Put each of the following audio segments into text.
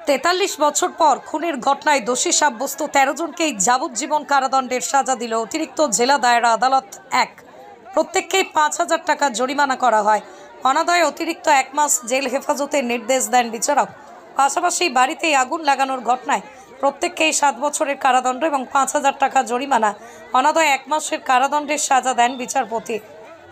তেতাল্লিশ বছর পর খুনের ঘটনায় দোষী সাব্যস্ত 13 জনকেই যাবজ্জীবন কারাদণ্ডের সাজা দিল অতিরিক্ত জেলা দায়রা আদালত 1। প্রত্যেককেই 5,000 টাকা জরিমানা করা হয়। অনাদায়ে অতিরিক্ত 1 মাস জেল হেফাজতের নির্দেশ দেন বিচারক। পাশাপাশি বাড়িতেই আগুন লাগানোর ঘটনায় প্রত্যেককেই 7 বছরের কারাদণ্ড এবং 5,000 টাকা জরিমানা, অনাদায়ে 1 মাসের কারাদণ্ডের সাজা দেন বিচারপতি।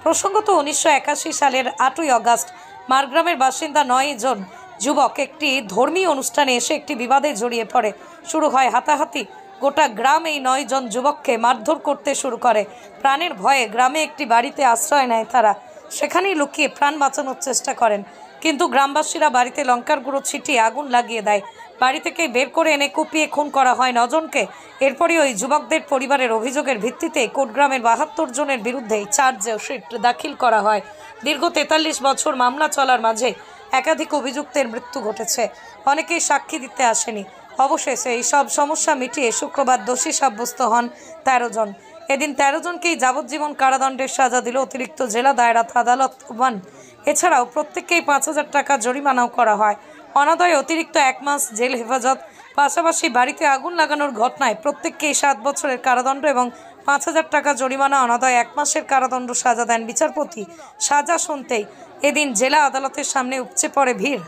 প্রসঙ্গত 1981 সালের 8ই আগস্ট মারগ্রামের বাসিন্দা 9 জন যুবক একটি ধর্মীয় অনুষ্ঠানে এসে একটি বিবাদে জড়িয়ে পড়ে। শুরু হয় হাতাহাতি। গোটা গ্রাম এই 9 জন যুবককে মারধর করতে শুরু করে। প্রাণের ভয়ে গ্রামে একটি বাড়িতে আশ্রয় নেয় তারা। সেখানেই লুকিয়ে প্রাণ বাঁচানোর চেষ্টা করেন, কিন্তু গ্রামবাসীরা বাড়িতে লঙ্কার গুঁড়ো ছিটিয়ে আগুন লাগিয়ে দেয়। বাড়ি থেকে বের করে এনে কুপিয়ে খুন করা হয় 9 জনকে। এরপরই ওই যুবকদের পরিবারের অভিযোগের ভিত্তিতে কোটগ্রামের 72 জনের বিরুদ্ধে চার্জশিট দাখিল করা হয়। দীর্ঘ 43 বছর মামলা চলার মাঝে একাধিক অভিযুক্তের মৃত্যু ঘটেছে। অনেকেই সাক্ষী দিতে আসেনি। অবশেষে এই সব সমস্যা মিটিয়ে শুক্রবার দোষী সাব্যস্ত হন 13 জন। এদিন 13 জনকেই যাবজ্জীবন কারাদণ্ডের সাজা দিল অতিরিক্ত জেলা দায়রা আদালত 1। এছাড়াও প্রত্যেককেই 5,000 টাকা জরিমানাও করা হয়। অনাদায়ে অতিরিক্ত 1 মাস জেল হেফাজত, পাশাপাশি বাড়িতে আগুন লাগানোর ঘটনায় প্রত্যেককেই 7 বছরের কারাদণ্ড এবং 5,000 টাকা জরিমানা, অনাদায়ে 1 মাসের কারাদণ্ড সাজা দেন বিচারপতি। সাজা শুনতেই এদিন জেলা আদালতের সামনে উপচে পড়ে ভিড়।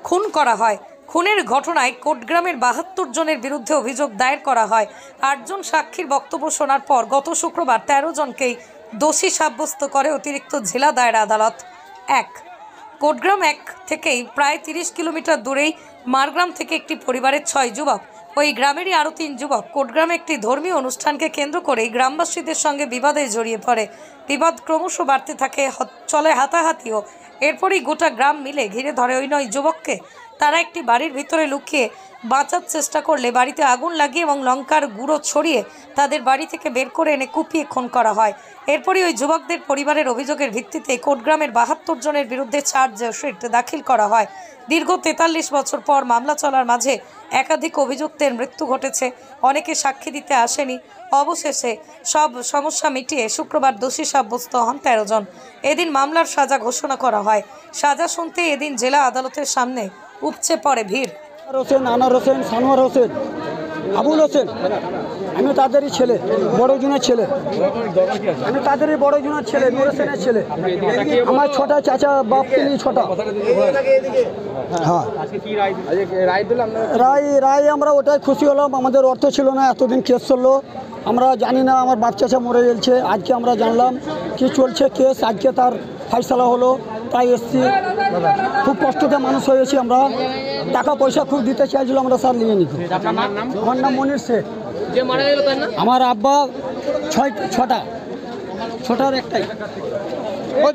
খুন করা হয়। খুনের ঘটনায় কোটগ্রামের 72 জনের বিরুদ্ধে অভিযোগ দায়ের করা হয়। 8 জন সাক্ষীর বক্তব্য শোনার পর গত শুক্রবার 13 জনকেই দোষী সাব্যস্ত করে অতিরিক্ত জেলা দায়রা আদালত 1। কোটগ্রাম 1 থেকেই প্রায় 30 কিলোমিটার দূরেই মারগ্রাম থেকে একটি পরিবারের 6 যুবক, ওই গ্রামেরই আরও 3 যুবক কোটগ্রামে একটি ধর্মীয় অনুষ্ঠানকে কেন্দ্র করেই গ্রামবাসীদের সঙ্গে বিবাদে জড়িয়ে পড়ে। বিবাদ ক্রমশ বাড়তে থাকে, চলে হাতাহাতিও। এরপরই গোটা গ্রাম মিলে ঘিরে ধরে ওই 9 যুবককে। তারা একটি বাড়ির ভিতরে লুকিয়ে বাঁচার চেষ্টা করলে বাড়িতে আগুন লাগিয়ে এবং লঙ্কার গুঁড়ো ছড়িয়ে তাদের বাড়ি থেকে বের করে এনে কুপিয়ে খুন করা হয়। এরপরই ওই যুবকদের পরিবারের অভিযোগের ভিত্তিতে কোটগ্রামের 72 জনের বিরুদ্ধে চার্জশিট দাখিল করা হয়। দীর্ঘ 43 বছর পর মামলা চলার মাঝে একাধিক অভিযুক্তের মৃত্যু ঘটেছে। অনেকে সাক্ষী দিতে আসেনি। অবশেষে সব সমস্যা মিটিয়ে শুক্রবার দোষী সাব্যস্ত হন 13 জন। এদিন মামলার সাজা ঘোষণা করা হয়। সাজা শুনতে এদিন জেলা আদালতের সামনে উপচে পড়ে ভিড়। হোসেন, আনার হোসেন, সানোয়ার হোসেন, আবুল হোসেন, আমি তাদেরই ছেলে, বড় জনের ছেলে। আমি তাদেরই বড় জনের ছেলে, নূর হোসেনের ছেলে। আমার 6টা চাচা, বাপ তিনি 6টা। হ্যাঁ, রায় আমরা ওটাই খুশি হলাম। আমাদের অর্থ ছিল না, এতদিন কেস চললো, আমরা জানি না। আমার বাপ চাচা মরে গেছে, আজকে আমরা জানলাম কি চলছে কেস, আজকে তার ফাইসলা হলো, তাই এসছি। খুব কষ্টতে মানুষ হয়েছি আমরা। টাকা পয়সা খুব দিতে চাইছিল, আমরা স্যার নিয়ে নিত। আমার নাম মনির শেখ। আমার আব্বা 6টার একটাই।